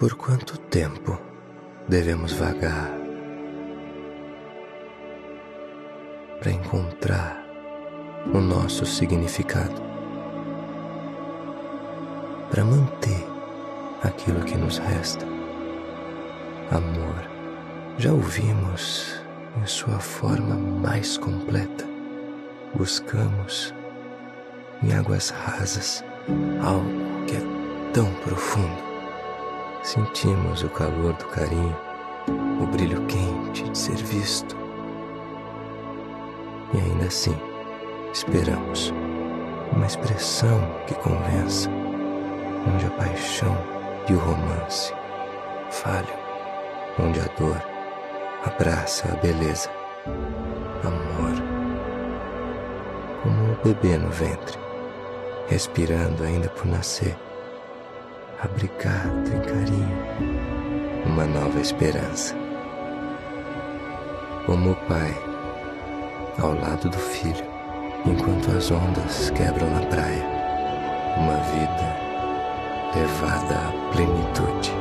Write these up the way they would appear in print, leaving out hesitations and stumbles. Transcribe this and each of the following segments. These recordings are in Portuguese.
Por quanto tempo devemos vagar para encontrar o nosso significado, para manter aquilo que nos resta? Amor, já ouvimos em sua forma mais completa. Buscamos em águas rasas algo que é tão profundo. Sentimos o calor do carinho, o brilho quente de ser visto. E ainda assim, esperamos uma expressão que convença, onde a paixão e o romance falham, onde a dor abraça a beleza. Amor, como um bebê no ventre, respirando ainda por nascer, abrigado em carinho, uma nova esperança. Como o pai, ao lado do filho, enquanto as ondas quebram na praia, uma vida levada à plenitude,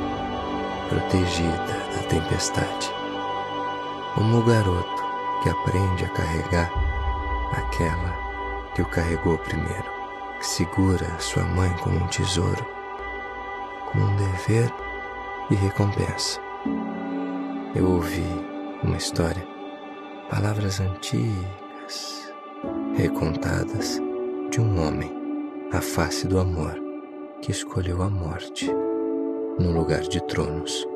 protegida da tempestade. Como o garoto que aprende a carregar aquela que o carregou primeiro, que segura sua mãe como um tesouro, como um dever e recompensa. Eu ouvi uma história, palavras antigas, recontadas, de um homem à face do amor, que escolheu a morte no lugar de tronos.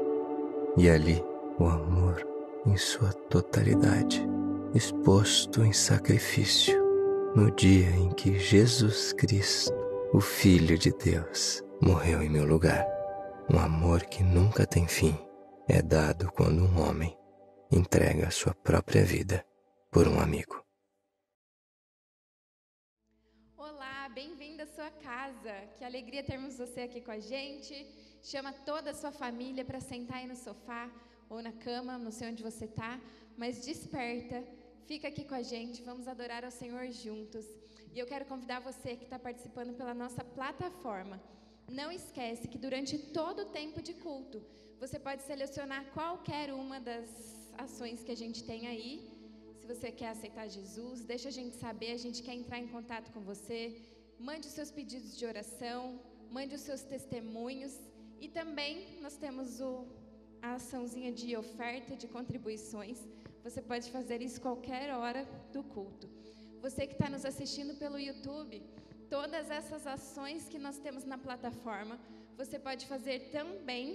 E ali o amor em sua totalidade, exposto em sacrifício, no dia em que Jesus Cristo, o Filho de Deus, morreu em meu lugar. Um amor que nunca tem fim é dado quando um homem entrega a sua própria vida por um amigo. Olá, bem-vindo à sua casa. Que alegria termos você aqui com a gente. Chama toda a sua família para sentar aí no sofá ou na cama, não sei onde você está, mas desperta, fica aqui com a gente, vamos adorar ao Senhor juntos. E eu quero convidar você que está participando pela nossa plataforma. Não esquece que durante todo o tempo de culto, você pode selecionar qualquer uma das ações que a gente tem aí. Se você quer aceitar Jesus, deixa a gente saber, a gente quer entrar em contato com você. Mande os seus pedidos de oração, mande os seus testemunhos. E também nós temos a açãozinha de oferta, de contribuições. Você pode fazer isso qualquer hora do culto. Você que está nos assistindo pelo YouTube, todas essas ações que nós temos na plataforma, você pode fazer também,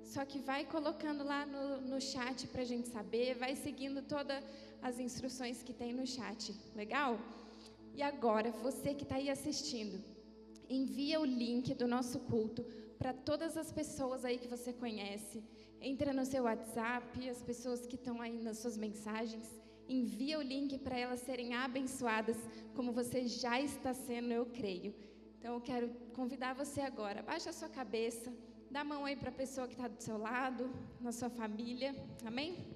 só que vai colocando lá no chat para a gente saber, vai seguindo todas as instruções que tem no chat, legal? E agora, você que está aí assistindo, envia o link do nosso culto para todas as pessoas aí que você conhece. Entra no seu WhatsApp, as pessoas que estão aí nas suas mensagens, envia o link para elas serem abençoadas, como você já está sendo, eu creio. Então, eu quero convidar você agora, baixa a sua cabeça, dá a mão aí para a pessoa que está do seu lado, na sua família, amém?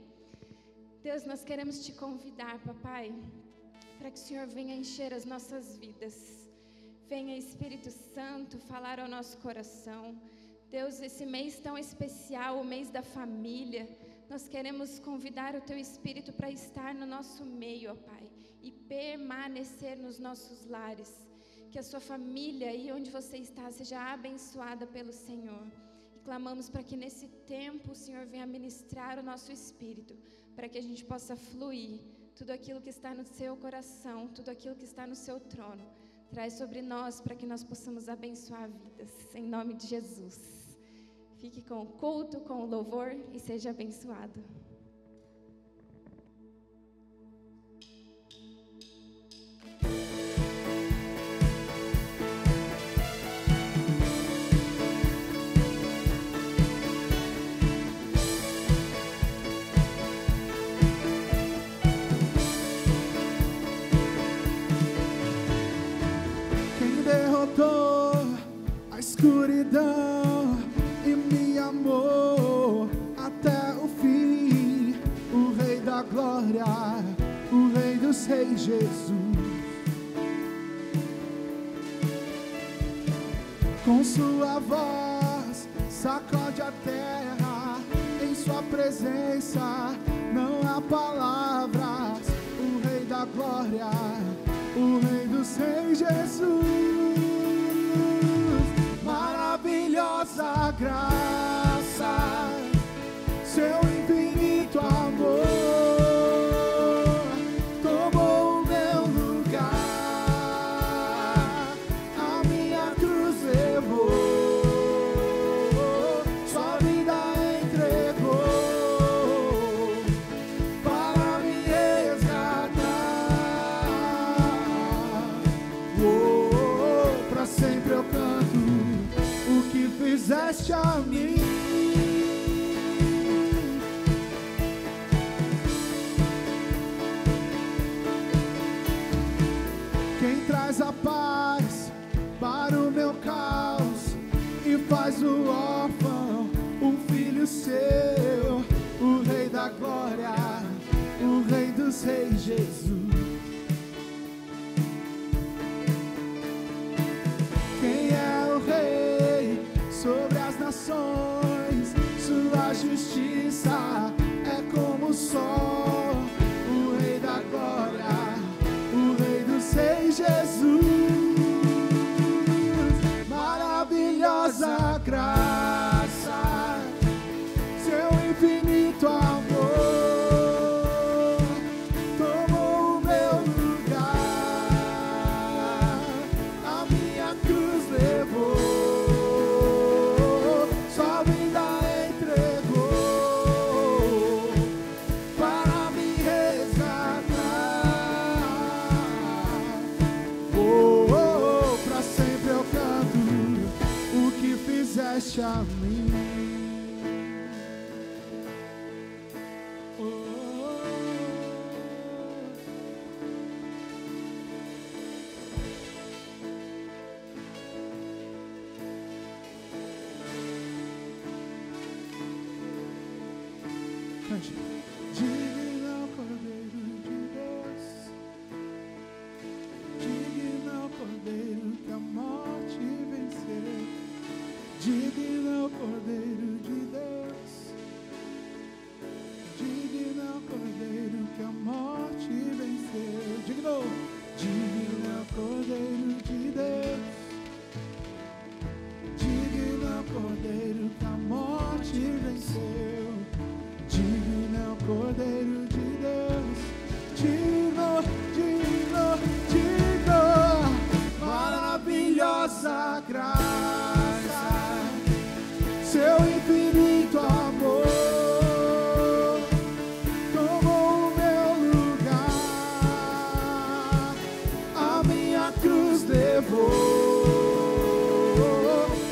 Deus, nós queremos te convidar, papai, para que o Senhor venha encher as nossas vidas. Venha, Espírito Santo, falar ao nosso coração. Deus, esse mês tão especial, o mês da família, nós queremos convidar o Teu Espírito para estar no nosso meio, ó Pai, e permanecer nos nossos lares. Que a sua família, aí onde você está, seja abençoada pelo Senhor. E clamamos para que nesse tempo o Senhor venha ministrar o nosso espírito, para que a gente possa fluir tudo aquilo que está no seu coração, tudo aquilo que está no seu trono. Traz sobre nós para que nós possamos abençoar vidas, em nome de Jesus. Fique com o culto, com o louvor e seja abençoado. Quem derrotou a escuridão e me amou até o fim, o Rei da Glória, o Rei dos Reis, Jesus. Com sua voz sacode a terra em sua presença. Não há palavras, o Rei da glória, o Rei dos reis, Jesus. Maravilhosa graça, seu infinito amor tomou o meu lugar, a minha cruz levou, sua vida entregou para me resgatar. Pra sempre eu canto o que fizeste a mim. A paz para o meu caos e faz o órfão um filho seu, o Rei da glória, o Rei dos reis, Jesus. Quem é o Rei sobre as nações? Sua justiça é como o sol, o Rei da glória, o Rei dos reis, Jesus. Maravilhosa graça, seu infinito amor tomou o meu lugar, a minha cruz levou, sua vida entregou para me resgatar. Pra sempre eu canto o que fizeste a mim. Cante. Digno Cordeiro de Deus, digno Cordeiro que a morte venceu, digno Cordeiro de Deus, digno Cordeiro que a morte venceu, digno Cordeiro de Deus, digno Cordeiro que a morte venceu, digno Cordeiro de Deus, digno, maravilhosa graça, seu infinito amor tomou o meu lugar, a minha cruz levou,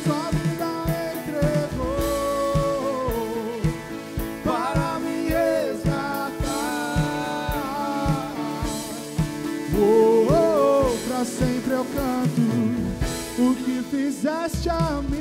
sua vida entregou para me resgatar. Pra sempre eu canto o que fizeste a mim.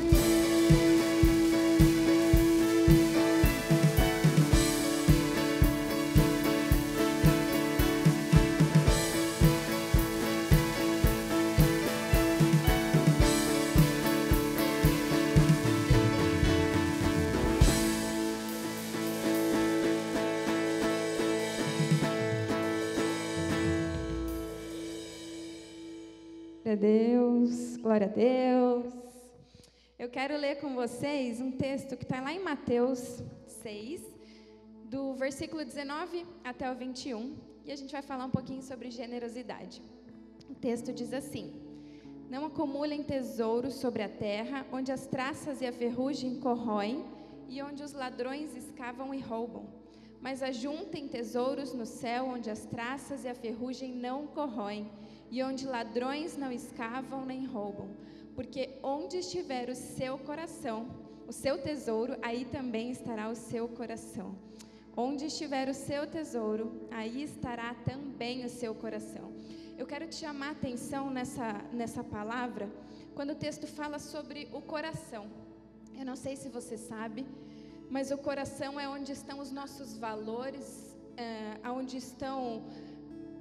Glória a Deus. Eu quero ler com vocês um texto que está lá em Mateus 6, do versículo 19 até o 21, e a gente vai falar um pouquinho sobre generosidade. O texto diz assim: não acumulem tesouros sobre a terra, onde as traças e a ferrugem corroem, e onde os ladrões escavam e roubam. Mas ajuntem tesouros no céu, onde as traças e a ferrugem não corroem, e onde ladrões não escavam nem roubam. Porque onde estiver o seu coração, o seu tesouro, aí também estará o seu coração. Onde estiver o seu tesouro, aí estará também o seu coração. Eu quero te chamar a atenção nessa palavra, quando o texto fala sobre o coração. Eu não sei se você sabe, mas o coração é onde estão os nossos valores,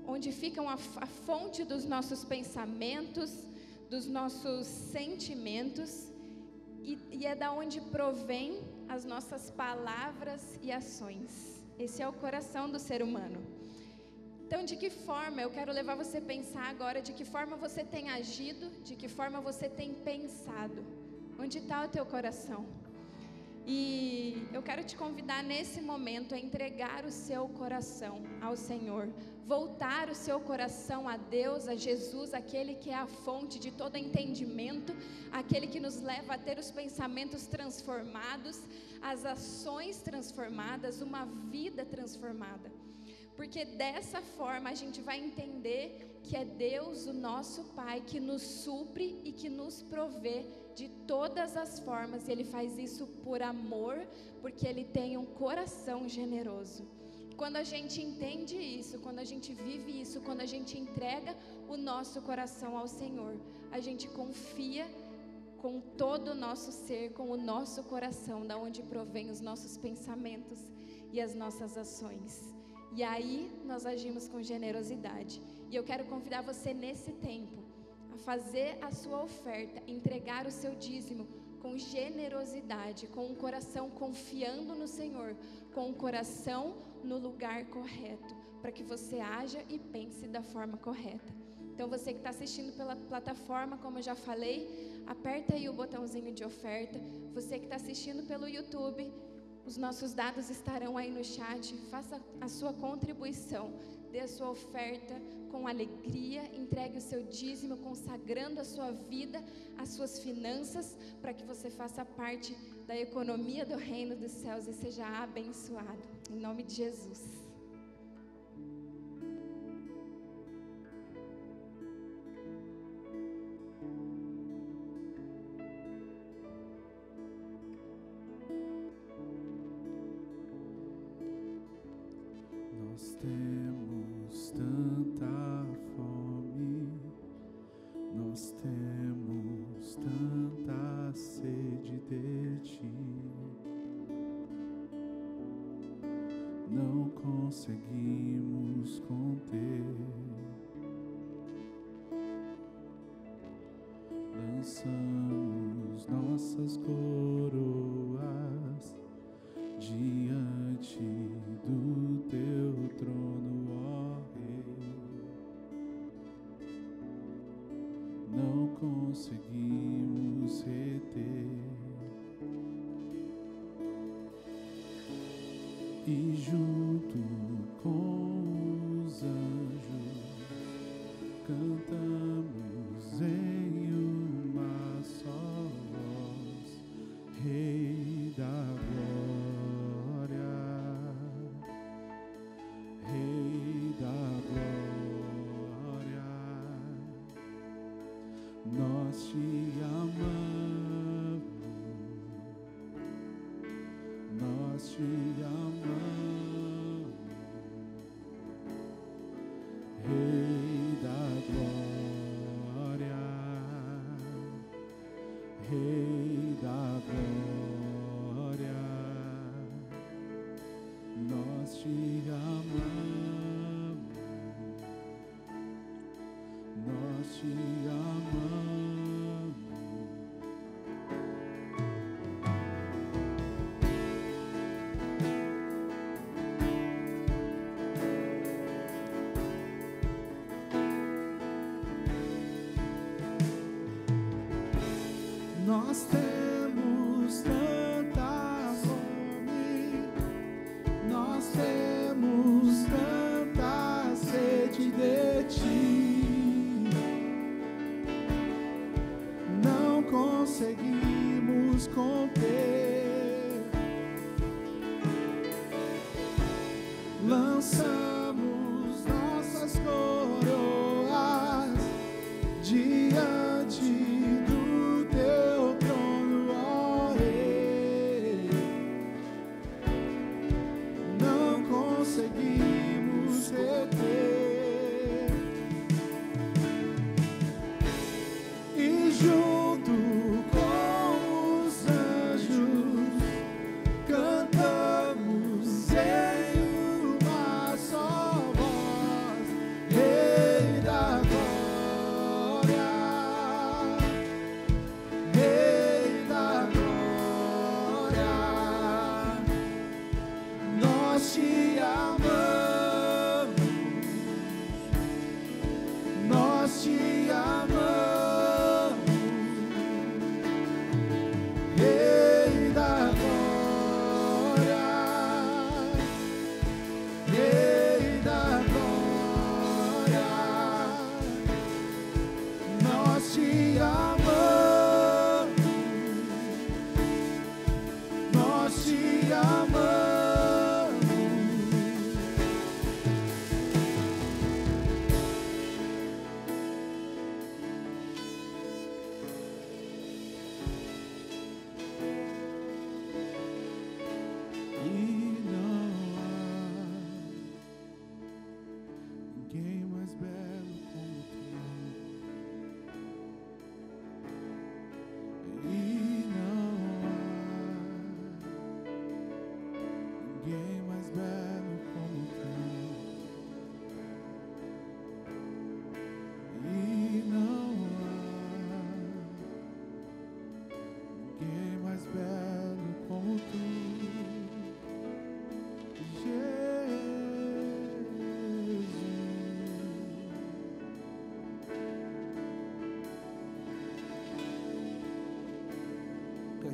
onde ficam a fonte dos nossos pensamentos, dos nossos sentimentos. e é da onde provém as nossas palavras e ações. Esse é o coração do ser humano. Então, de que forma, eu quero levar você a pensar agora, de que forma você tem agido, de que forma você tem pensado. Onde está o teu coração? E eu quero te convidar nesse momento a entregar o seu coração ao Senhor, voltar o seu coração a Deus, a Jesus, aquele que é a fonte de todo entendimento, aquele que nos leva a ter os pensamentos transformados, as ações transformadas, uma vida transformada. Porque dessa forma a gente vai entender que é Deus, o nosso Pai, que nos supre e que nos provê de todas as formas. E Ele faz isso por amor, porque Ele tem um coração generoso. Quando a gente entende isso, quando a gente vive isso, quando a gente entrega o nosso coração ao Senhor, a gente confia com todo o nosso ser, com o nosso coração, da onde provém os nossos pensamentos e as nossas ações. E aí nós agimos com generosidade. E eu quero convidar você nesse tempo a fazer a sua oferta, entregar o seu dízimo com generosidade, com um coração confiando no Senhor, com um coração no lugar correto, para que você haja e pense da forma correta. Então você que está assistindo pela plataforma, como eu já falei, aperta aí o botãozinho de oferta. Você que está assistindo pelo YouTube, os nossos dados estarão aí no chat. Faça a sua contribuição, dê a sua oferta com alegria, entregue o seu dízimo, consagrando a sua vida, as suas finanças, para que você faça parte da economia do reino dos céus e seja abençoado. Em nome de Jesus. Temos tanta fome, nós temos tanta sede de Ti, não conseguimos conter, lançamos nossas coroas diante do Teu trono, ó Rei. Não conseguimos reter, e junto com os anjos cantamos em uma só voz, Rei da glória, Rei da glória, nós Te amamos, nós Te amamos, Rei da glória, Rei da glória, nós Te amamos, nós Te amamos. Nós temos tanta fome, nós temos tanta sede de Ti, não conseguimos conter, lançamos nossas coroas diante do Teu trono, ó Rei. Não conseguimos reter, e junto com os anjos cantamos em uma só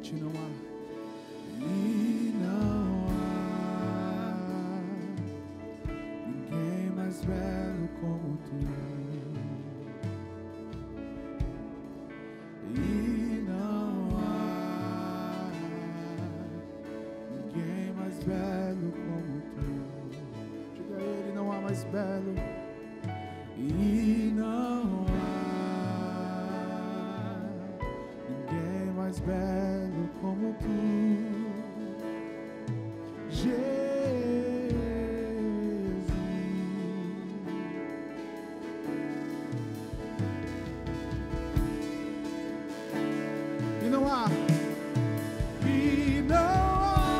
repete, não há. E não há ninguém mais belo como tu. E não há ninguém mais belo como tu. Diga a ele, não há mais belo. E não há ninguém mais belo como tu, Jesus. E não há, e não há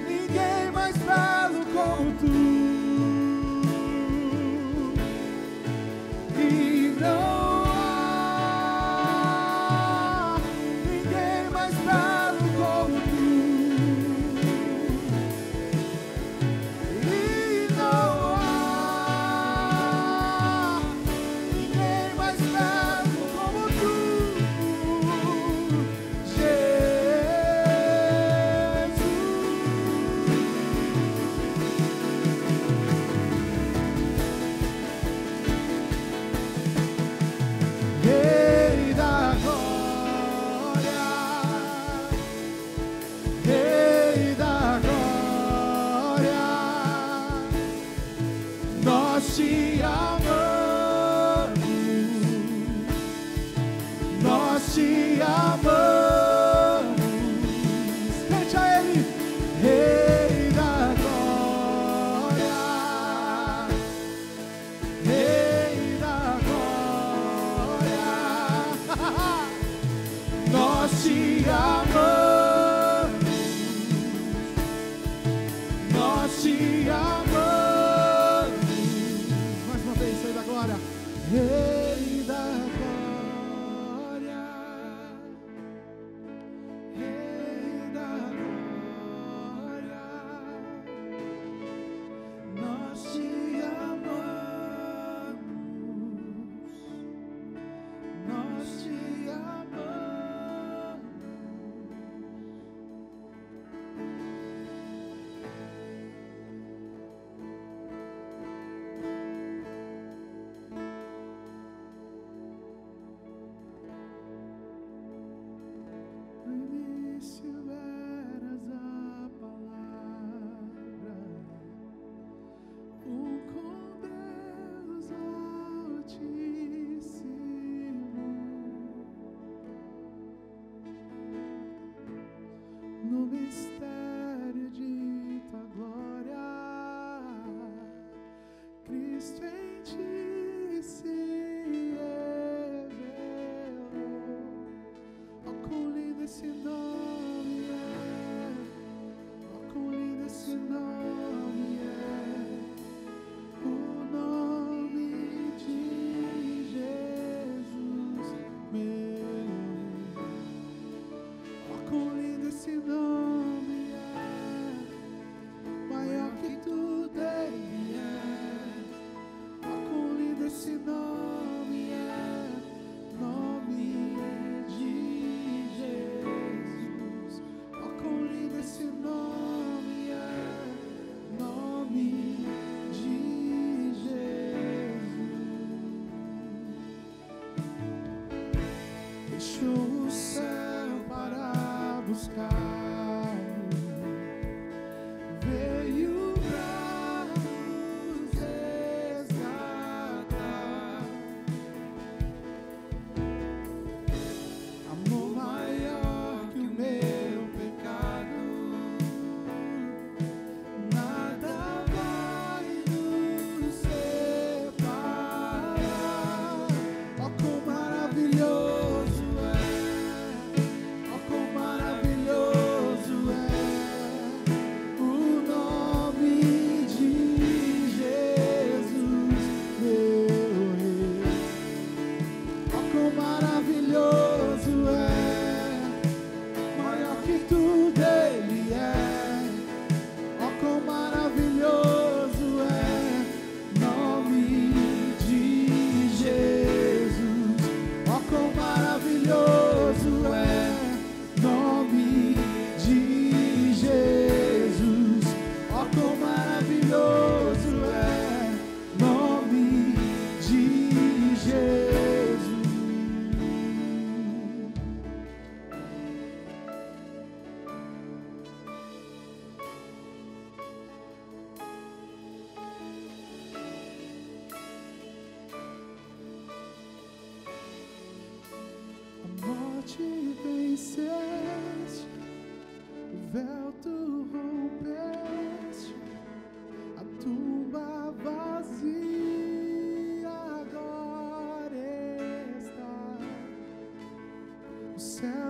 ninguém mais belo como tu.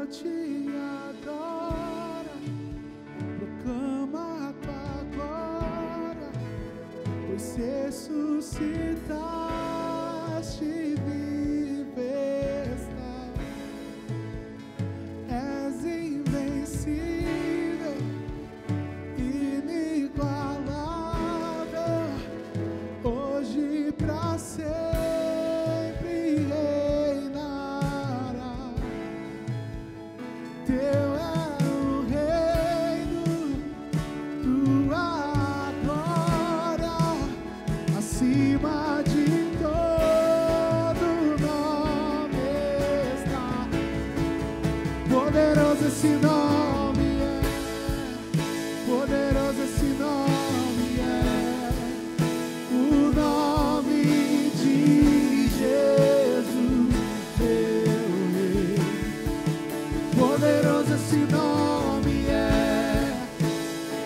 te adora, proclama a tua glória, pois ressuscitaste, vives, és invencível, inigualável, hoje pra sempre reinará. Teu é o reino, tua glória, acima de todo nome está. Poderoso esse nome é, poderoso esse nome é, o nome de Jesus, meu Rei. Poderoso esse nome é,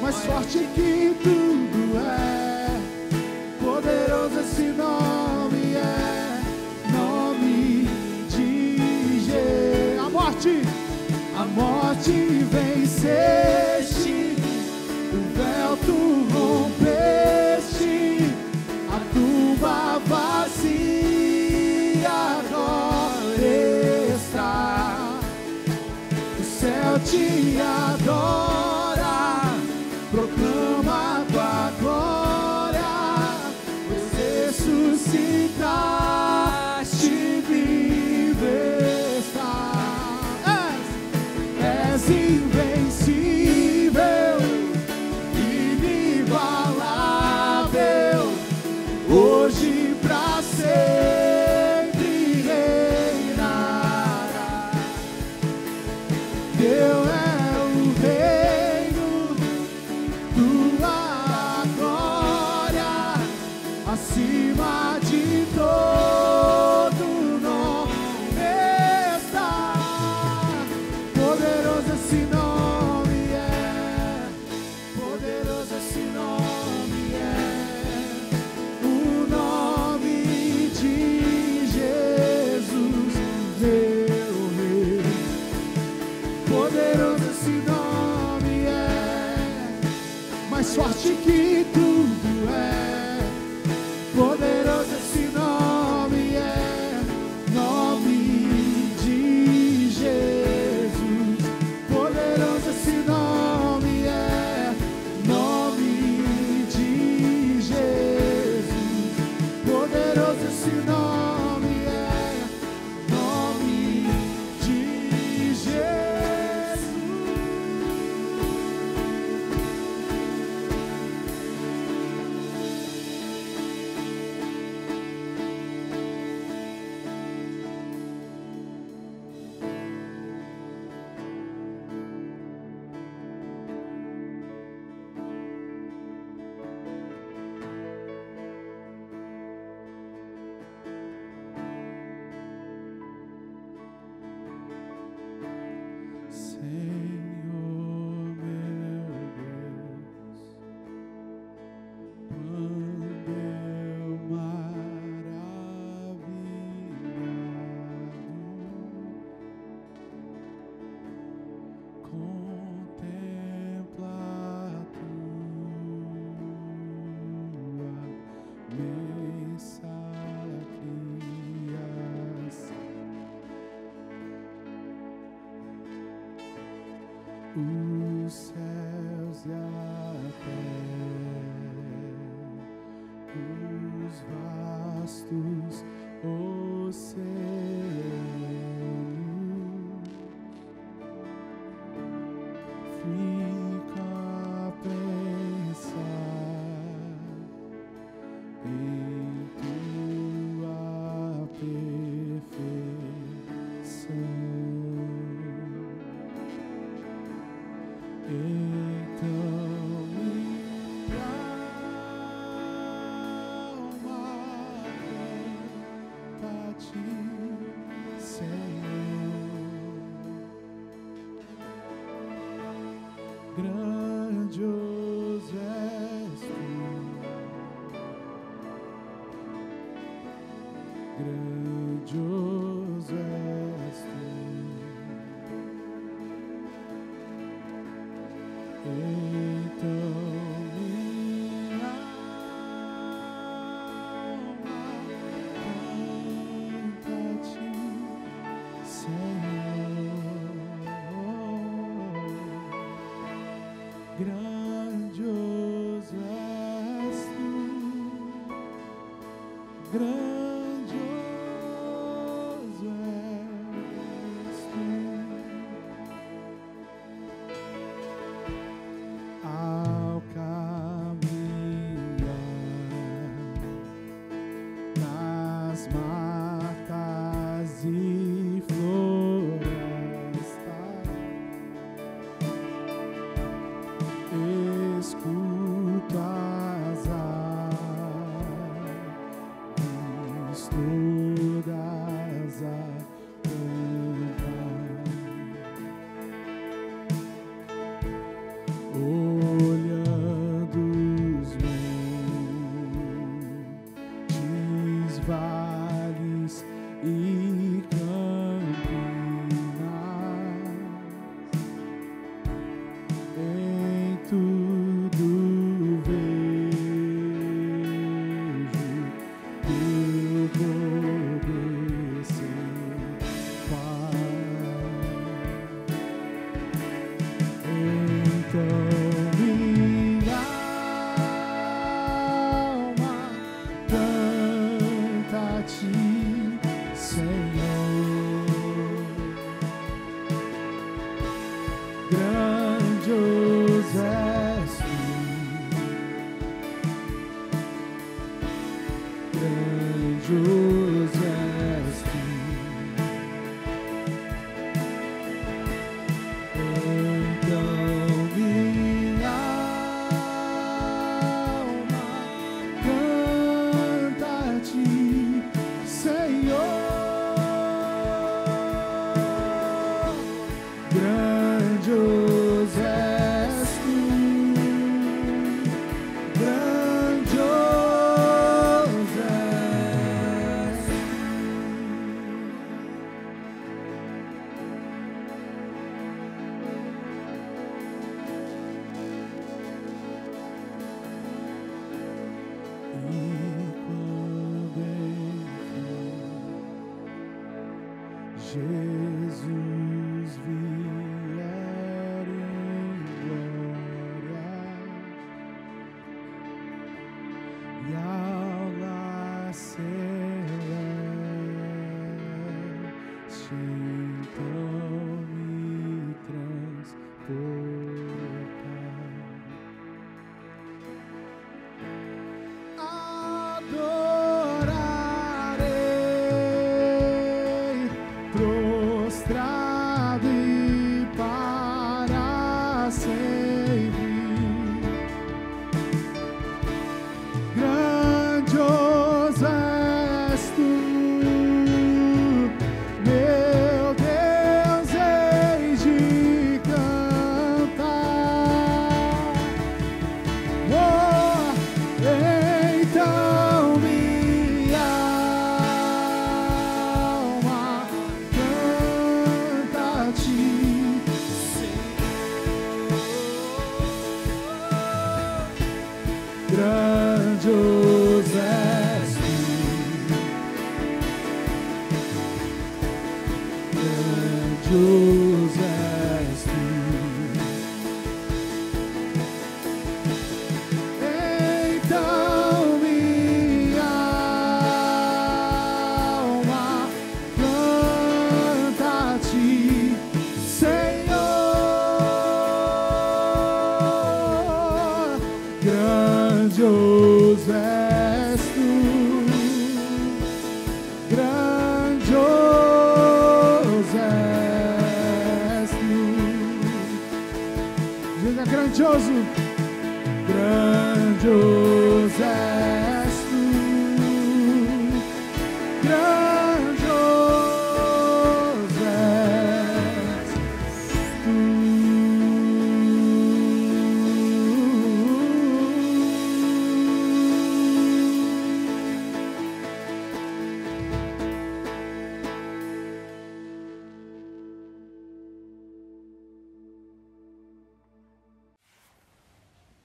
mais forte que tudo é. Poderoso esse nome é, nome de Jesus. A morte venceste, o véu tu rompeste, a tumba vazia agora está. O céu te adora, proclama a tua glória, pois ressuscitaste, vives, és invencível, inigualável, hoje pra sempre reinará. Teu é o reino, tua glória, acima de todo nome está. Poderoso esse nome é, poderoso esse nome é, o nome de Jesus, meu Rei. Poderoso esse nome é, mais forte que tudo é. Poderoso esse nome é, nome de Jesus. Poderoso esse nome é, nome de Jesus. Poderoso esse nome é, nome de Jesus. Senhor meu Deus, quando eu maravilhado contempla a tua imensa criação. Os céus e a terra, os vastos oceanos, fico a pensar em tua perfeição. Então minha alma canta a ti, Senhor. Grandioso és tu, grandioso és tu. grandioso és tu. Ao caminhar nas matas e florestas, escuto as aves todas a cantar, olhando os montes, vales e campinas, em tudo vejo teu poder sem par. Então minha alma canta a ti, Senhor. Grandioso és tu, grandioso és tu. Então minha alma canta a ti, Senhor. Grandioso és tu, grandioso és tu. E quando enfim Jesus vier em glória e ao nascer celeste, então me transportar. Adorarei prostrado e para sempre. Grandioso és tu, meu Deus, hei de cantar. Oh, então minha alma canta a ti, grandioso és tu, grandioso és tu. Então minha alma canta a ti, Senhor. Grandioso és tu, grandioso és tu. Diga grandioso, grandioso és tu, grandioso és tu.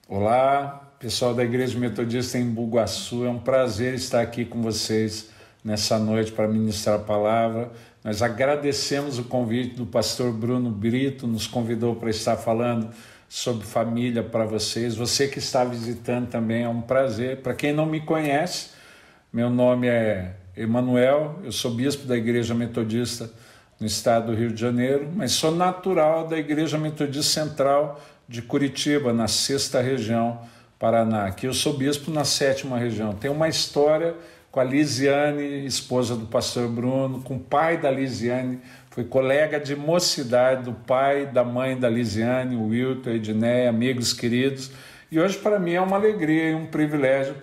Olá, pessoal da Igreja Metodista em Bugaçu, é um prazer estar aqui com vocês nessa noite para ministrar a palavra. Nós agradecemos o convite do pastor Bruno Brito, nos convidou para estar falando sobre família para vocês. Você que está visitando também, é um prazer. Para quem não me conhece, Meu nome é Emanuel, eu sou bispo da Igreja Metodista no estado do Rio de Janeiro, mas sou natural da Igreja Metodista Central de Curitiba, na 6ª região, Paraná. Aqui eu sou bispo na 7ª região. Tenho uma história com a Lisiane, esposa do pastor Bruno, com o pai da Lisiane, fui colega de mocidade do pai, da mãe da Lisiane, o Wilton, a Edneia, amigos queridos. E hoje para mim é uma alegria e um privilégio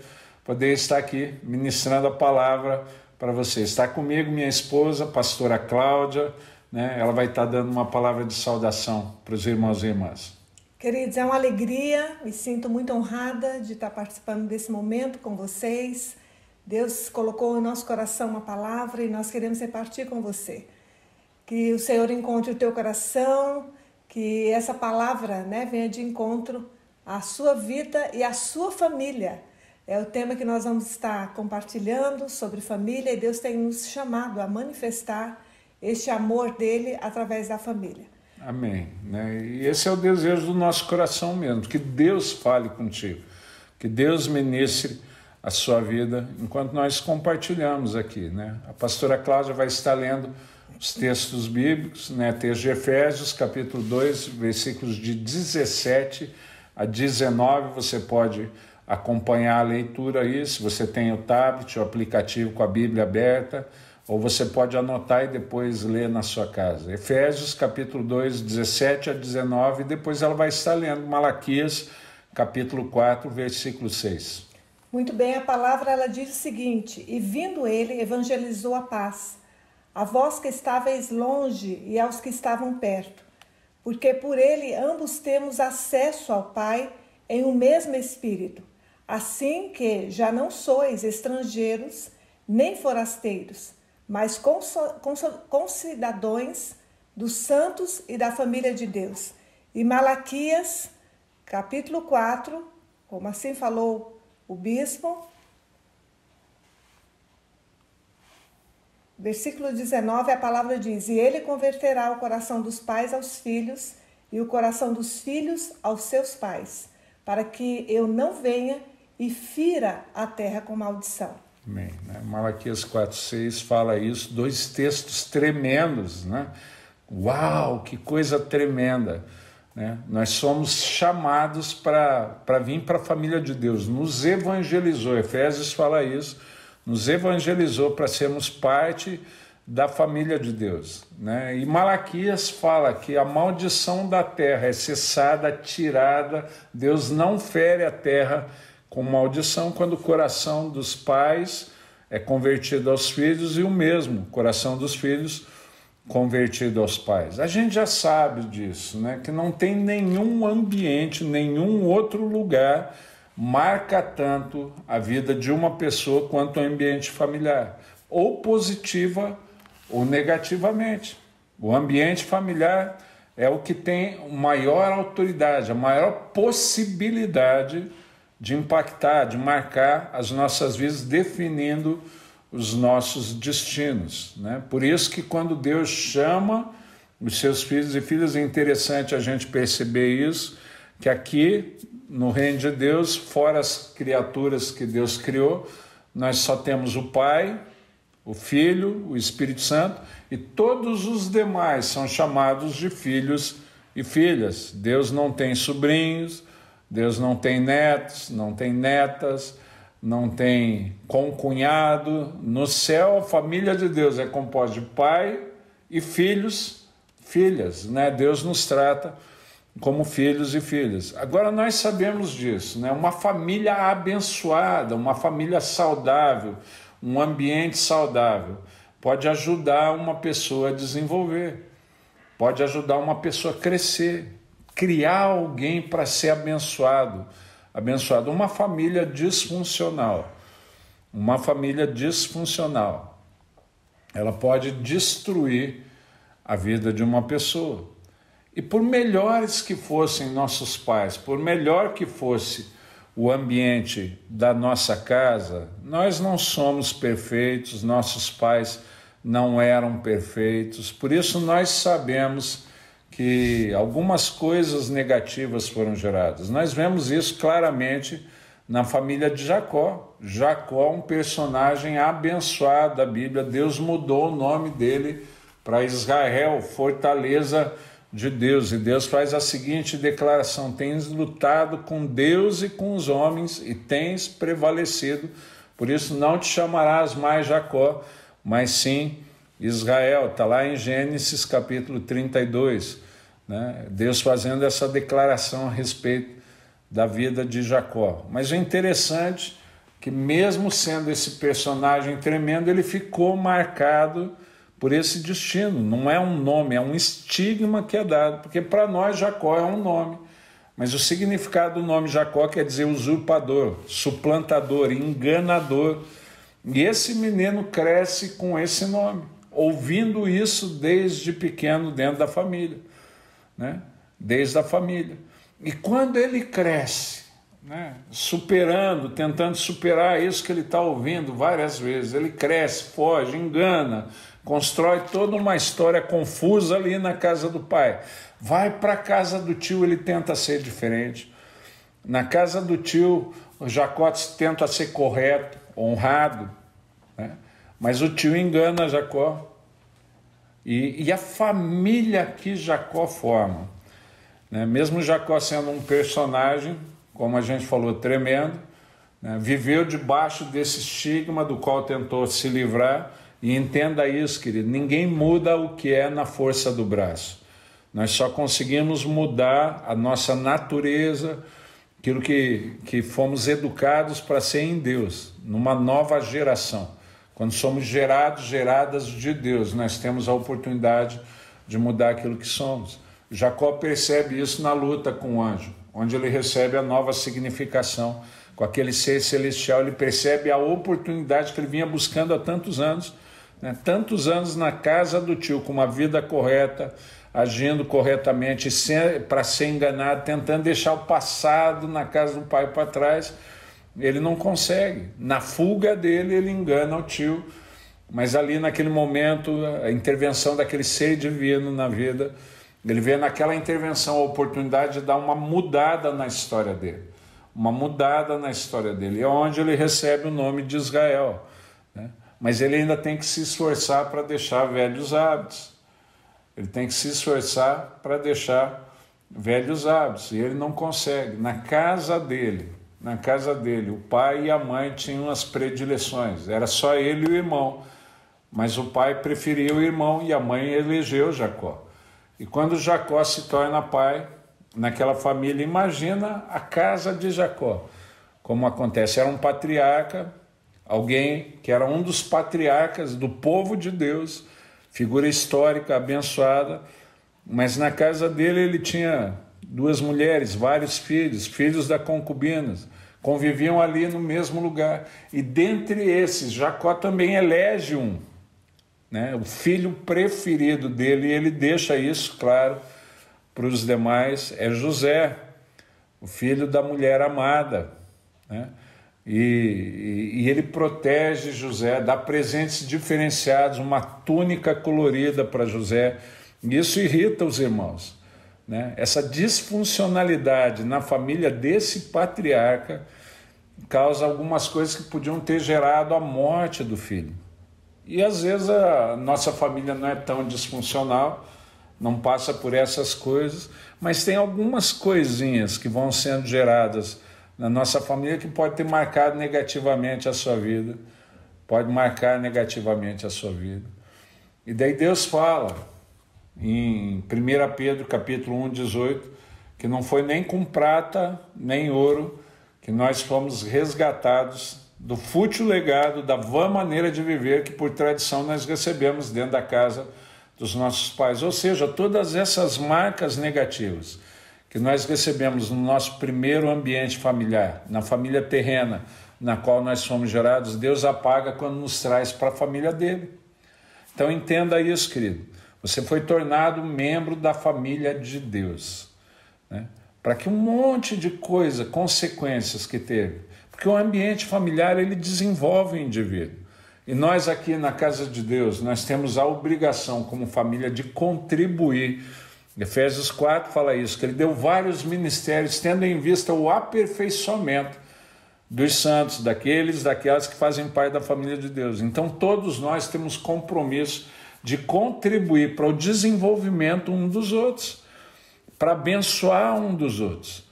poder estar aqui ministrando a palavra para você. Está comigo minha esposa, a pastora Cláudia, né? Ela vai estar dando uma palavra de saudação para os irmãos e irmãs. Queridos, é uma alegria, me sinto muito honrada de estar participando desse momento com vocês. Deus colocou em nosso coração uma palavra e nós queremos repartir com você. Que o Senhor encontre o teu coração, que essa palavra, né, venha de encontro à sua vida e à sua família. É o tema que nós vamos estar compartilhando sobre família e Deus tem nos chamado a manifestar este amor dele através da família. Amém. E esse é o desejo do nosso coração mesmo, que Deus fale contigo, que Deus ministre a sua vida enquanto nós compartilhamos aqui. A pastora Cláudia vai estar lendo os textos bíblicos, texto de Efésios, capítulo 2, versículos de 17 a 19, você pode acompanhar a leitura aí, se você tem o tablet, o aplicativo com a Bíblia aberta, ou você pode anotar e depois ler na sua casa. Efésios, capítulo 2, 17 a 19, e depois ela vai estar lendo Malaquias, capítulo 4, versículo 6. Muito bem, a palavra ela diz o seguinte: e vindo ele, evangelizou a paz, a vós que estáveis longe e aos que estavam perto, porque por ele ambos temos acesso ao Pai em um mesmo Espírito, assim que já não sois estrangeiros nem forasteiros, mas concidadãos dos santos e da família de Deus. E Malaquias, capítulo 4, como assim falou o bispo, versículo 19, a palavra diz: e ele converterá o coração dos pais aos filhos e o coração dos filhos aos seus pais, para que eu não venha e fira a terra com maldição. Amém. Malaquias 4:6 fala isso, 2 textos tremendos, Uau, que coisa tremenda, Nós somos chamados para vir para a família de Deus, nos evangelizou, Efésios fala isso, nos evangelizou para sermos parte da família de Deus, E Malaquias fala que a maldição da terra é cessada, tirada, Deus não fere a terra com maldição quando o coração dos pais é convertido aos filhos e o mesmo coração dos filhos convertido aos pais. A gente já sabe disso, que não tem nenhum ambiente, nenhum outro lugar marca tanto a vida de uma pessoa quanto o ambiente familiar, ou positiva ou negativamente. O ambiente familiar é o que tem maior autoridade, a maior possibilidade de impactar, de marcar as nossas vidas, definindo os nossos destinos. Por isso que quando Deus chama os seus filhos e filhas, é interessante a gente perceber isso, que aqui no reino de Deus, fora as criaturas que Deus criou, nós só temos o Pai, o Filho, o Espírito Santo, e todos os demais são chamados de filhos e filhas. Deus não tem sobrinhos, Deus não tem netos, não tem netas, não tem concunhado. No céu, a família de Deus é composta de pai e filhos, filhas. Deus nos trata como filhos e filhas. Agora nós sabemos disso, Uma família abençoada, uma família saudável, um ambiente saudável, pode ajudar uma pessoa a desenvolver, pode ajudar uma pessoa a crescer, criar alguém para ser abençoado. Uma família disfuncional, ela pode destruir a vida de uma pessoa. E por melhores que fossem nossos pais, por melhor que fosse o ambiente da nossa casa, nós não somos perfeitos, nossos pais não eram perfeitos, por isso nós sabemos que algumas coisas negativas foram geradas. Nós vemos isso claramente na família de Jacó. Jacó, um personagem abençoado da Bíblia. Deus mudou o nome dele para Israel, fortaleza de Deus. E Deus faz a seguinte declaração: tens lutado com Deus e com os homens e tens prevalecido. Por isso não te chamarás mais Jacó, mas sim Israel. Está lá em Gênesis capítulo 32, né? Deus fazendo essa declaração a respeito da vida de Jacó. Mas o interessante é que mesmo sendo esse personagem tremendo, ele ficou marcado por esse destino. Não é um nome, é um estigma que é dado, porque para nós Jacó é um nome, mas o significado do nome Jacó quer dizer usurpador, suplantador, enganador. E esse menino cresce com esse nome, ouvindo isso desde pequeno dentro da família, né? Desde a família. E quando ele cresce, né, tentando superar isso que ele está ouvindo várias vezes, ele cresce, foge, engana, constrói toda uma história confusa ali na casa do pai. Vai para a casa do tio, ele tenta ser diferente. Na casa do tio, o Jacó tenta ser correto, honrado, né? Mas o tio engana Jacó. E a família que Jacó forma, né? Mesmo Jacó sendo um personagem, como a gente falou, tremendo, né? Viveu debaixo desse estigma do qual tentou se livrar. E entenda isso, querido, ninguém muda o que é na força do braço. Nós só conseguimos mudar a nossa natureza, aquilo que fomos educados para ser em Deus, numa nova geração. Quando somos geradas de Deus, nós temos a oportunidade de mudar aquilo que somos. Jacó percebe isso na luta com o anjo, onde ele recebe a nova significação. Com aquele ser celestial, ele percebe a oportunidade que ele vinha buscando há tantos anos, né? Tantos anos na casa do tio, com uma vida correta, agindo corretamente, para ser enganado, tentando deixar o passado na casa do pai para trás. Ele não consegue. Na fuga dele, ele engana o tio, mas ali naquele momento, a intervenção daquele ser divino na vida, ele vê naquela intervenção a oportunidade de dar uma mudada na história dele. Uma mudada na história dele. É onde ele recebe o nome de Israel, né? Mas ele ainda tem que se esforçar para deixar velhos hábitos. Ele tem que se esforçar para deixar velhos hábitos. E ele não consegue. Na casa dele, o pai e a mãe tinham as predileções. Era só ele e o irmão. Mas o pai preferia o irmão e a mãe elegeu Jacó. E quando Jacó se torna pai, naquela família, imagina a casa de Jacó. Como acontece, era um patriarca, alguém que era um dos patriarcas do povo de Deus, figura histórica, abençoada, mas na casa dele ele tinha 2 mulheres, vários filhos, filhos da concubinas, conviviam ali no mesmo lugar. E dentre esses, Jacó também elege um, né, o filho preferido dele, e ele deixa isso claro para os demais, é José, o filho da mulher amada, né? E ele protege José, dá presentes diferenciados, uma túnica colorida para José. E isso irrita os irmãos, né? Essa disfuncionalidade na família desse patriarca causa algumas coisas que podiam ter gerado a morte do filho. E às vezes a nossa família não é tão disfuncional, não passa por essas coisas, mas tem algumas coisinhas que vão sendo geradas na nossa família que pode ter marcado negativamente a sua vida, pode marcar negativamente a sua vida. E daí Deus fala em 1 Pedro capítulo 1, 18, que não foi nem com prata nem ouro que nós fomos resgatados do fútil legado, da vã maneira de viver que por tradição nós recebemos dentro da casa dos nossos pais. Ou seja, todas essas marcas negativas que nós recebemos no nosso primeiro ambiente familiar, na família terrena, na qual nós fomos gerados, Deus apaga quando nos traz para a família dele. Então entenda isso, querido. Você foi tornado membro da família de Deus, né? Para que um monte de coisa, consequências que teve, porque o ambiente familiar ele desenvolve o indivíduo. E nós aqui na casa de Deus, nós temos a obrigação como família de contribuir. Efésios 4 fala isso, que ele deu vários ministérios, tendo em vista o aperfeiçoamento dos santos, daquelas que fazem parte da família de Deus. Então todos nós temos compromisso de contribuir para o desenvolvimento um dos outros, para abençoar um dos outros,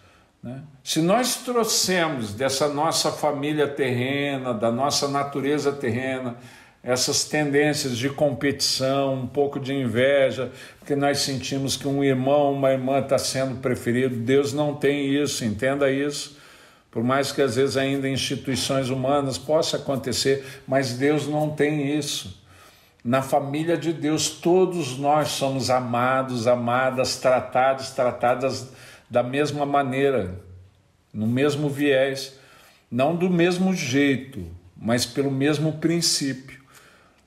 né? Se nós trouxermos dessa nossa família terrena, da nossa natureza terrena, essas tendências de competição, um pouco de inveja, porque nós sentimos que um irmão, uma irmã está sendo preferido, Deus não tem isso, entenda isso. Por mais que às vezes ainda em instituições humanas possa acontecer, mas Deus não tem isso. Na família de Deus, todos nós somos amados, amadas, tratadas da mesma maneira, no mesmo viés, não do mesmo jeito, mas pelo mesmo princípio.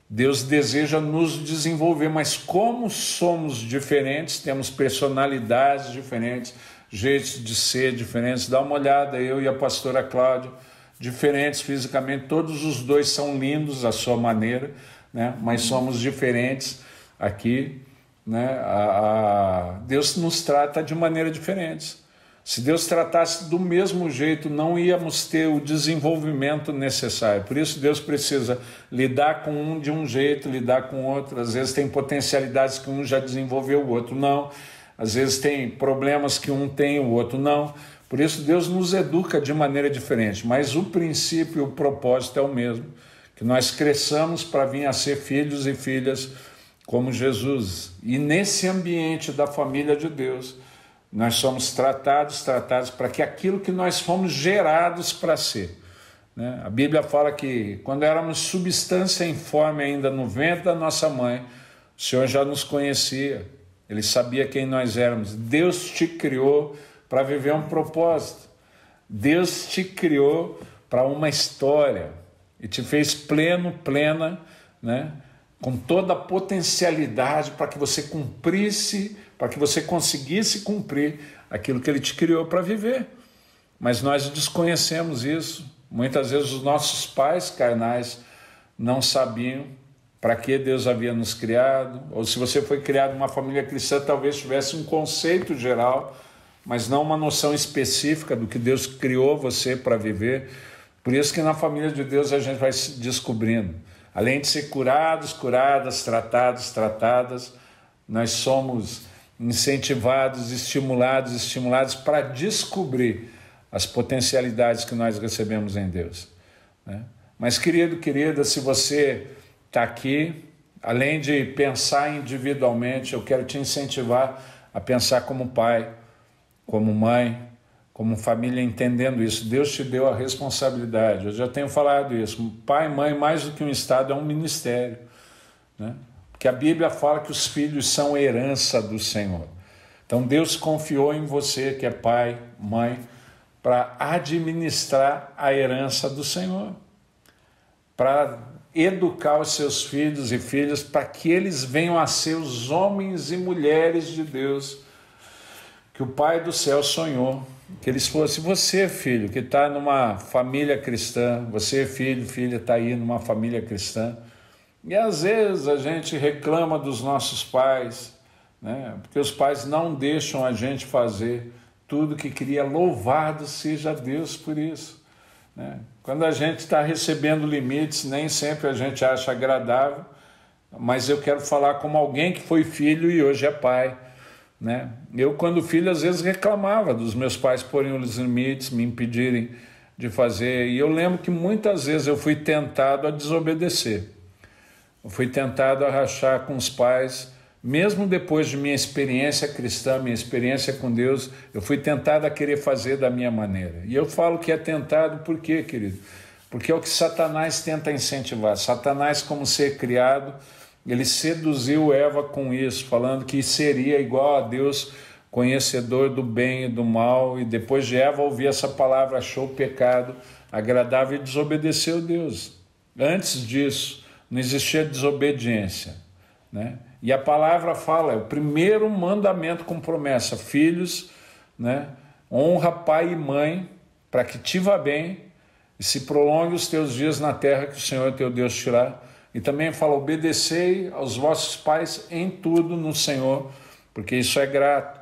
Deus deseja nos desenvolver, mas como somos diferentes, temos personalidades diferentes, jeitos de ser diferentes. Dá uma olhada, eu e a pastora Cláudia, diferentes fisicamente, todos os dois são lindos à sua maneira, né? Mas somos diferentes aqui, né? Deus nos trata de maneira diferente. Se Deus tratasse do mesmo jeito, não íamos ter o desenvolvimento necessário. Por isso Deus precisa lidar com um de um jeito, lidar com outro. Às vezes tem potencialidades que um já desenvolveu, o outro não. Às vezes tem problemas que um tem, o outro não. Por isso Deus nos educa de maneira diferente. Mas o princípio, o propósito é o mesmo. Que nós cresçamos para vir a ser filhos e filhas como Jesus. E nesse ambiente da família de Deus, nós somos tratados para que aquilo que nós fomos gerados para ser, né? A Bíblia fala que quando éramos substância informe ainda no ventre da nossa mãe, o Senhor já nos conhecia, Ele sabia quem nós éramos. Deus te criou para viver um propósito, Deus te criou para uma história e te fez plena, né? Com toda a potencialidade para que você cumprisse, para que você conseguisse cumprir aquilo que Ele te criou para viver. Mas nós desconhecemos isso. Muitas vezes os nossos pais carnais não sabiam para que Deus havia nos criado, ou se você foi criado numa família cristã, talvez tivesse um conceito geral, mas não uma noção específica do que Deus criou você para viver. Por isso que na família de Deus a gente vai se descobrindo. Além de ser curados, curadas, tratadas, nós somos incentivados, estimulados para descobrir as potencialidades que nós recebemos em Deus, né? Mas querido, querida, se você está aqui, além de pensar individualmente, eu quero te incentivar a pensar como pai, como mãe, como família, entendendo isso. Deus te deu a responsabilidade, eu já tenho falado isso. Pai e mãe, mais do que um estado, é um ministério, né? Porque a Bíblia fala que os filhos são herança do Senhor. Então Deus confiou em você, que é pai, mãe, para administrar a herança do Senhor, para educar os seus filhos e filhas, para que eles venham a ser os homens e mulheres de Deus, que o Pai do céu sonhou que eles fossem. Você, filho, que está numa família cristã, você, filho, filha, está aí numa família cristã, e às vezes a gente reclama dos nossos pais, né? Porque os pais não deixam a gente fazer tudo que queria. Louvado seja Deus por isso, né? Quando a gente está recebendo limites, nem sempre a gente acha agradável, mas eu quero falar como alguém que foi filho e hoje é pai, né? Eu, quando filho, às vezes reclamava dos meus pais porem os limites, me impedirem de fazer, e eu lembro que muitas vezes eu fui tentado a desobedecer, eu fui tentado a rachar com os pais, mesmo depois de minha experiência cristã, minha experiência com Deus, eu fui tentado a querer fazer da minha maneira. E eu falo que é tentado por quê, querido? Porque é o que Satanás tenta incentivar. Satanás, como ser criado, ele seduziu Eva com isso, falando que seria igual a Deus, conhecedor do bem e do mal, e depois de Eva ouvir essa palavra, achou o pecado agradável e desobedeceu a Deus. Antes disso, não existia desobediência, né? E a palavra fala, é o primeiro mandamento com promessa: filhos, né? Honra pai e mãe, para que te vá bem e se prolongue os teus dias na terra que o Senhor teu Deus te dá. E também fala: obedecei aos vossos pais em tudo no Senhor, porque isso é grato,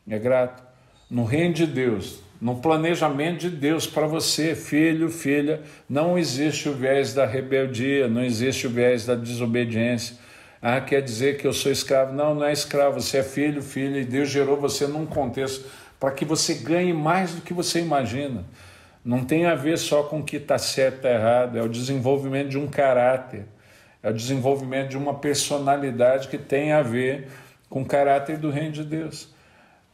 é grato. No reino de Deus no planejamento de Deus para você, filho, filha. Não existe o viés da rebeldia, não existe o viés da desobediência. Ah, quer dizer que eu sou escravo. Não, não é escravo, você é filho, filha, e Deus gerou você num contexto para que você ganhe mais do que você imagina. Não tem a ver só com o que está certo e está errado, é o desenvolvimento de um caráter, é o desenvolvimento de uma personalidade que tem a ver com o caráter do reino de Deus.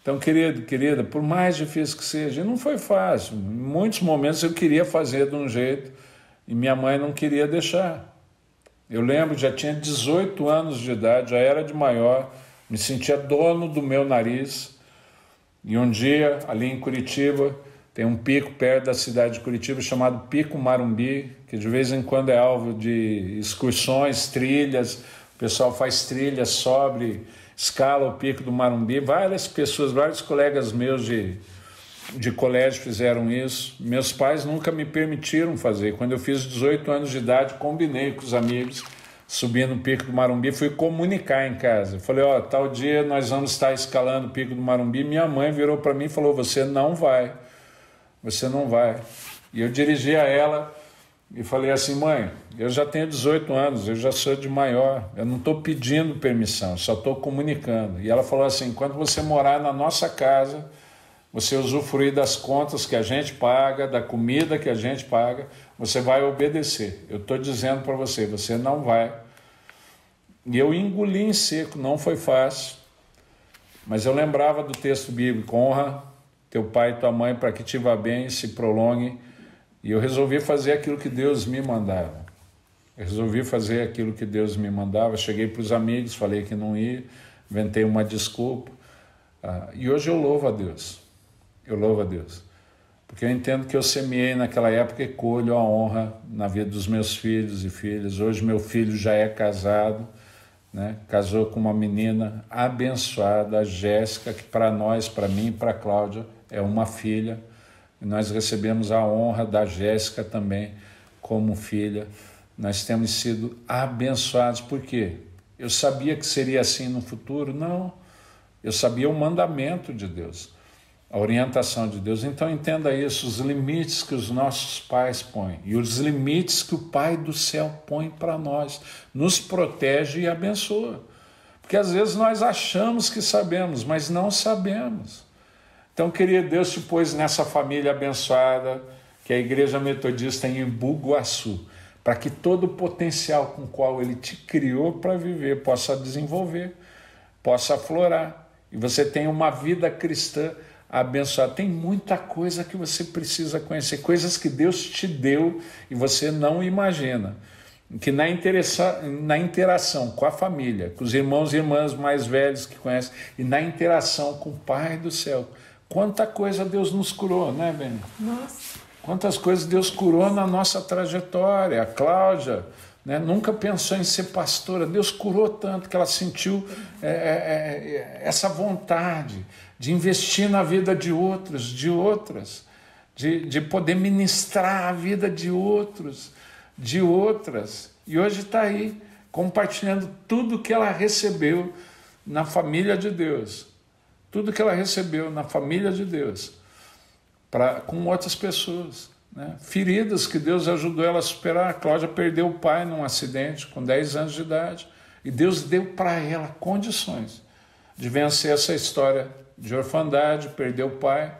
Então, querido, querida, por mais difícil que seja, não foi fácil. Em muitos momentos eu queria fazer de um jeito e minha mãe não queria deixar. Eu lembro, já tinha 18 anos de idade, já era de maior, me sentia dono do meu nariz. E um dia, ali em Curitiba, tem um pico perto da cidade de Curitiba chamado Pico Marumbi, que de vez em quando é alvo de excursões, trilhas. O pessoal faz trilhas, sobe, escala o Pico do Marumbi. Várias pessoas, vários colegas meus de colégio fizeram isso. Meus pais nunca me permitiram fazer. Quando eu fiz 18 anos de idade, combinei com os amigos, subi no Pico do Marumbi, fui comunicar em casa. Falei, ó, tal dia nós vamos estar escalando o Pico do Marumbi. Minha mãe virou para mim e falou, você não vai. Você não vai. E eu dirigi a ela e falei assim, mãe, eu já tenho 18 anos, eu já sou de maior, eu não estou pedindo permissão, só estou comunicando. E ela falou assim, quando você morar na nossa casa, você usufruir das contas que a gente paga, da comida que a gente paga, você vai obedecer. Eu estou dizendo para você, você não vai. E eu engoli em seco, não foi fácil, mas eu lembrava do texto bíblico, honra teu pai e tua mãe para que te vá bem e se prolongue. E eu resolvi fazer aquilo que Deus me mandava. Eu resolvi fazer aquilo que Deus me mandava. Cheguei para os amigos, falei que não ia, inventei uma desculpa. E hoje eu louvo a Deus. Eu louvo a Deus. Porque eu entendo que eu semeei naquela época e colho a honra na vida dos meus filhos e filhas. Hoje meu filho já é casado, né? Casou com uma menina abençoada, a Jéssica, que para nós, para mim e para a Cláudia, é uma filha. E nós recebemos a honra da Jéssica também como filha. Nós temos sido abençoados. Por quê? Eu sabia que seria assim no futuro? Não. Eu sabia o mandamento de Deus, a orientação de Deus. Então entenda isso, os limites que os nossos pais põem e os limites que o Pai do céu põe para nós, nos protege e abençoa. Porque às vezes nós achamos que sabemos, mas não sabemos. Então, querido, Deus te pôs nessa família abençoada, que é a Igreja Metodista em Bugaçu, para que todo o potencial com o qual Ele te criou para viver possa desenvolver, possa aflorar, e você tenha uma vida cristã abençoada. Tem muita coisa que você precisa conhecer, coisas que Deus te deu e você não imagina, que na interação com a família, com os irmãos e irmãs mais velhos que conhecem, e na interação com o Pai do céu, quanta coisa Deus nos curou, né, Beni? Nossa. Quantas coisas Deus curou na nossa trajetória. A Cláudia, né, nunca pensou em ser pastora. Deus curou tanto que ela sentiu essa vontade de investir na vida de outros, de outras, de poder ministrar a vida de outros, de outras. E hoje está aí, compartilhando tudo que ela recebeu na família de Deus. Tudo que ela recebeu na família de Deus, com outras pessoas, né? Feridas que Deus ajudou ela a superar. A Cláudia perdeu o pai num acidente com 10 anos de idade, e Deus deu para ela condições de vencer essa história de orfandade, perder o pai,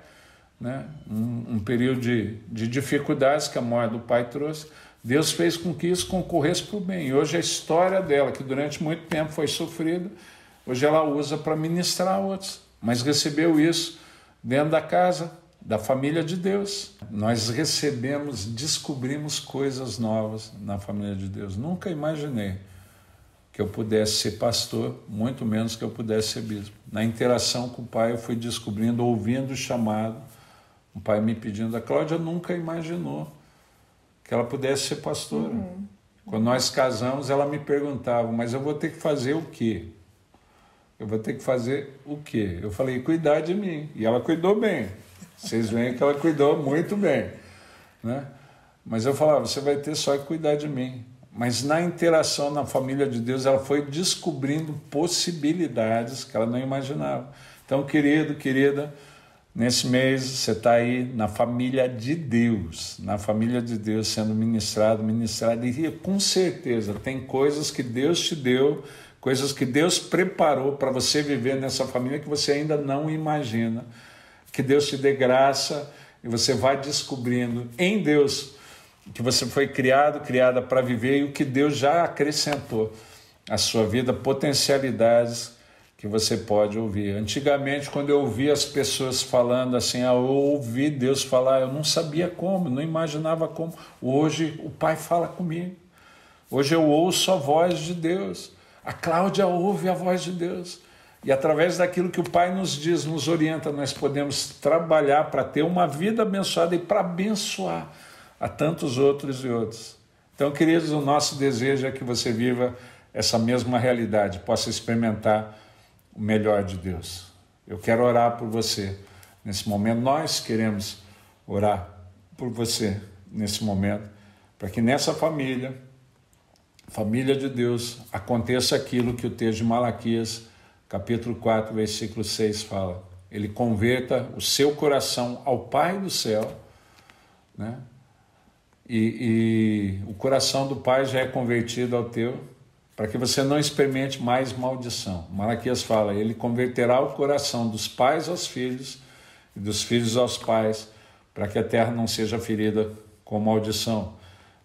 né? Um período de dificuldades que a morte do pai trouxe. Deus fez com que isso concorresse para o bem. E hoje a história dela, que durante muito tempo foi sofrida, hoje ela usa para ministrar a outros. Mas recebeu isso dentro da casa, da família de Deus. Nós recebemos, descobrimos coisas novas na família de Deus. Nunca imaginei que eu pudesse ser pastor, muito menos que eu pudesse ser bispo. Na interação com o pai eu fui descobrindo, ouvindo o chamado, o pai me pedindo. A Cláudia nunca imaginou que ela pudesse ser pastora. Quando nós casamos, ela me perguntava, mas eu vou ter que fazer o quê? Eu vou ter que fazer o quê? Eu falei, cuidar de mim. E ela cuidou bem. Vocês veem que ela cuidou muito bem, né? Mas eu falava, você vai ter só que cuidar de mim. Mas na interação na família de Deus, ela foi descobrindo possibilidades que ela não imaginava. Então, querido, querida, Nesse mês você está aí na família de Deus, sendo ministrado, e com certeza tem coisas que Deus te deu, coisas que Deus preparou para você viver nessa família que você ainda não imagina. Que Deus te dê graça e você vai descobrindo em Deus que você foi criada para viver e o que Deus já acrescentou à sua vida, potencialidades que você pode ouvir. Antigamente, quando eu ouvia as pessoas falando assim, eu ouvi Deus falar, eu não sabia como, não imaginava como. Hoje o Pai fala comigo. Hoje eu ouço a voz de Deus. A Cláudia ouve a voz de Deus. E através daquilo que o Pai nos diz, nos orienta, nós podemos trabalhar para ter uma vida abençoada e para abençoar a tantos outros e outros. Então, queridos, o nosso desejo é que você viva essa mesma realidade, possa experimentar o melhor de Deus. Eu quero orar por você nesse momento. Nós queremos orar por você nesse momento, para que nessa família de Deus, aconteça aquilo que o texto de Malaquias, capítulo 4, versículo 6 fala. Ele converta o seu coração ao Pai do céu, né? E o coração do Pai já é convertido ao teu, para que você não experimente mais maldição. Malaquias fala, ele converterá o coração dos pais aos filhos e dos filhos aos pais, para que a terra não seja ferida com maldição.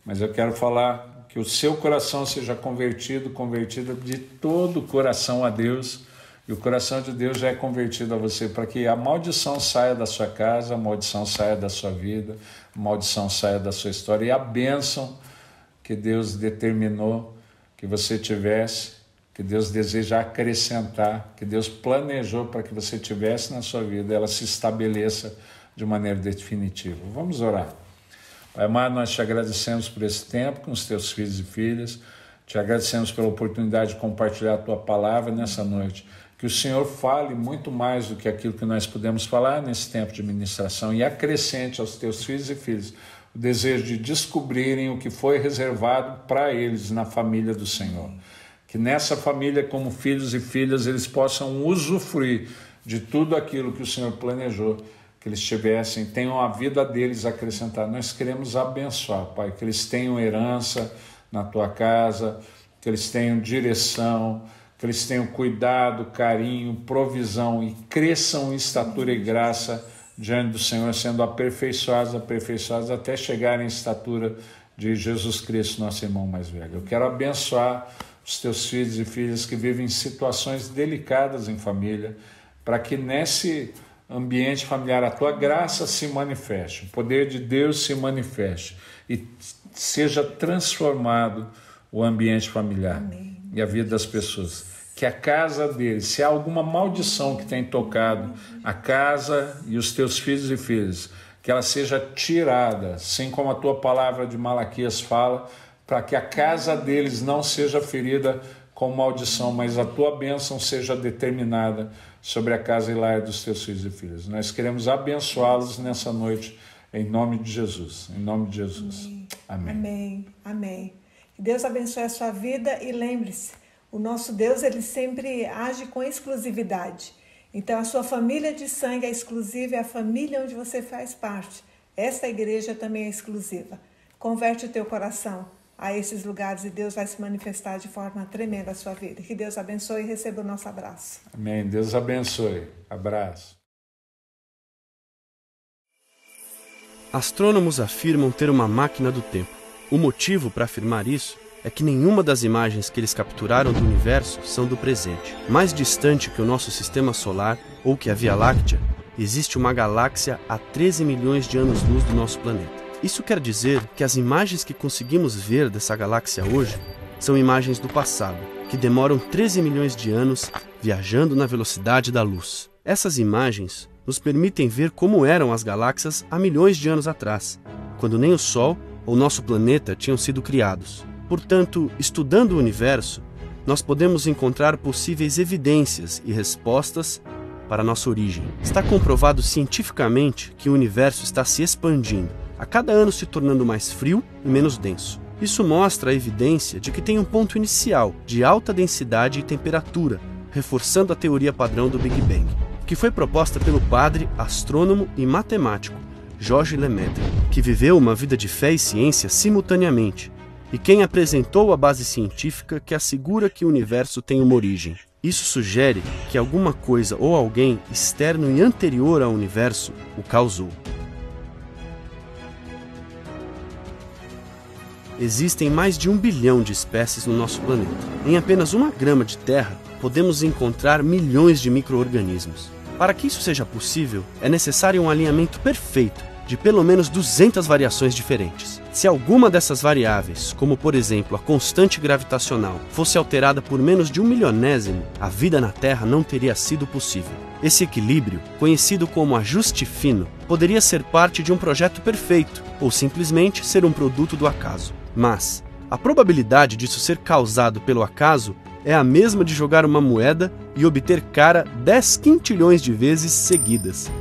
Mas eu quero falar que o seu coração seja convertida de todo o coração a Deus, e o coração de Deus já é convertido a você, para que a maldição saia da sua casa, a maldição saia da sua vida, a maldição saia da sua história, e a bênção que Deus determinou que você tivesse, que Deus deseja acrescentar, que Deus planejou para que você tivesse na sua vida, ela se estabeleça de maneira definitiva. Vamos orar. Pai amado, nós te agradecemos por esse tempo com os teus filhos e filhas, te agradecemos pela oportunidade de compartilhar a tua palavra nessa noite. Que o Senhor fale muito mais do que aquilo que nós podemos falar nesse tempo de ministração e acrescente aos teus filhos e filhas o desejo de descobrirem o que foi reservado para eles na família do Senhor. Que nessa família, como filhos e filhas, eles possam usufruir de tudo aquilo que o Senhor planejou, que eles tivessem, tenham a vida deles acrescentada. Nós queremos abençoar, Pai, que eles tenham herança na tua casa, que eles tenham direção, que eles tenham cuidado, carinho, provisão e cresçam em estatura e graça diante do Senhor, sendo aperfeiçoados até chegarem em estatura de Jesus Cristo, nosso irmão mais velho. Eu quero abençoar os teus filhos e filhas que vivem situações delicadas em família, para que nesse ambiente familiar a tua graça se manifeste, o poder de Deus se manifeste e seja transformado o ambiente familiar. Amém. E a vida das pessoas. Que a casa deles, se há alguma maldição que tem tocado a casa e os teus filhos e filhas, que ela seja tirada, assim como a tua palavra de Malaquias fala, para que a casa deles não seja ferida com maldição, mas a tua bênção seja determinada sobre a casa e lar dos teus filhos e filhas. Nós queremos abençoá-los nessa noite, em nome de Jesus. Em nome de Jesus. Amém. Amém. Amém. Que Deus abençoe a sua vida e lembre-se, o nosso Deus, ele sempre age com exclusividade. Então, a sua família de sangue é exclusiva, é a família onde você faz parte. Esta igreja também é exclusiva. Converte o teu coração a esses lugares e Deus vai se manifestar de forma tremenda a sua vida. Que Deus abençoe e receba o nosso abraço. Amém. Deus abençoe. Abraço. Astrônomos afirmam ter uma máquina do tempo. O motivo para afirmar isso é que nenhuma das imagens que eles capturaram do universo são do presente. Mais distante que o nosso sistema solar, ou que a Via Láctea, existe uma galáxia a 13 milhões de anos-luz do nosso planeta. Isso quer dizer que as imagens que conseguimos ver dessa galáxia hoje são imagens do passado, que demoram 13 milhões de anos viajando na velocidade da luz. Essas imagens nos permitem ver como eram as galáxias há milhões de anos atrás, quando nem o Sol ou nosso planeta tinham sido criados. Portanto, estudando o universo, nós podemos encontrar possíveis evidências e respostas para a nossa origem. Está comprovado cientificamente que o universo está se expandindo, a cada ano se tornando mais frio e menos denso. Isso mostra a evidência de que tem um ponto inicial de alta densidade e temperatura, reforçando a teoria padrão do Big Bang. que foi proposta pelo padre, astrônomo e matemático Georges Lemaitre, que viveu uma vida de fé e ciência simultaneamente, e quem apresentou a base científica que assegura que o universo tem uma origem. Isso sugere que alguma coisa ou alguém externo e anterior ao universo o causou. Existem mais de 1 bilhão de espécies no nosso planeta. Em apenas 1 grama de terra, podemos encontrar milhões de micro-organismos. Para que isso seja possível, é necessário um alinhamento perfeito de pelo menos 200 variações diferentes. Se alguma dessas variáveis, como por exemplo a constante gravitacional, fosse alterada por menos de 1 milionésimo, a vida na Terra não teria sido possível. Esse equilíbrio, conhecido como ajuste fino, poderia ser parte de um projeto perfeito, ou simplesmente ser um produto do acaso. Mas a probabilidade disso ser causado pelo acaso é a mesma de jogar uma moeda e obter cara 10 quintilhões de vezes seguidas.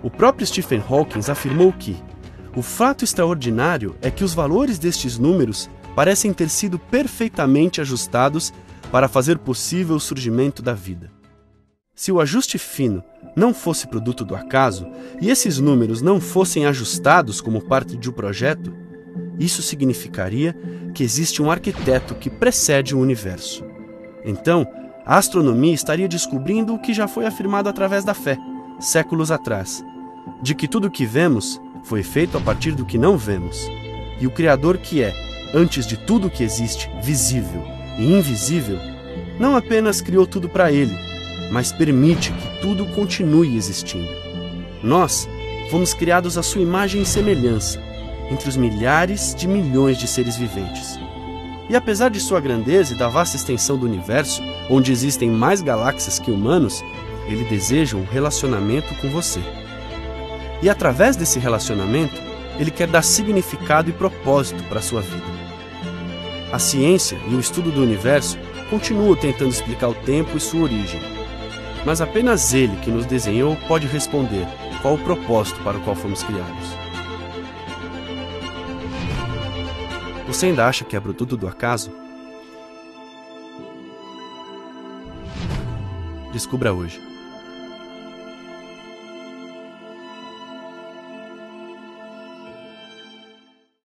O próprio Stephen Hawking afirmou que o fato extraordinário é que os valores destes números parecem ter sido perfeitamente ajustados para fazer possível o surgimento da vida. Se o ajuste fino não fosse produto do acaso e esses números não fossem ajustados como parte de um projeto, isso significaria que existe um arquiteto que precede o universo. Então, a astronomia estaria descobrindo o que já foi afirmado através da fé, séculos atrás, de que tudo o que vemos foi feito a partir do que não vemos, e o Criador que é, antes de tudo que existe, visível e invisível, não apenas criou tudo para ele, mas permite que tudo continue existindo. Nós fomos criados à sua imagem e semelhança, entre os milhares de milhões de seres viventes. E apesar de sua grandeza e da vasta extensão do universo, onde existem mais galáxias que humanos, ele deseja um relacionamento com você. E através desse relacionamento, ele quer dar significado e propósito para a sua vida. A ciência e o estudo do universo continuam tentando explicar o tempo e sua origem. Mas apenas ele que nos desenhou pode responder qual o propósito para o qual fomos criados. Você ainda acha que é produto do acaso? Descubra hoje.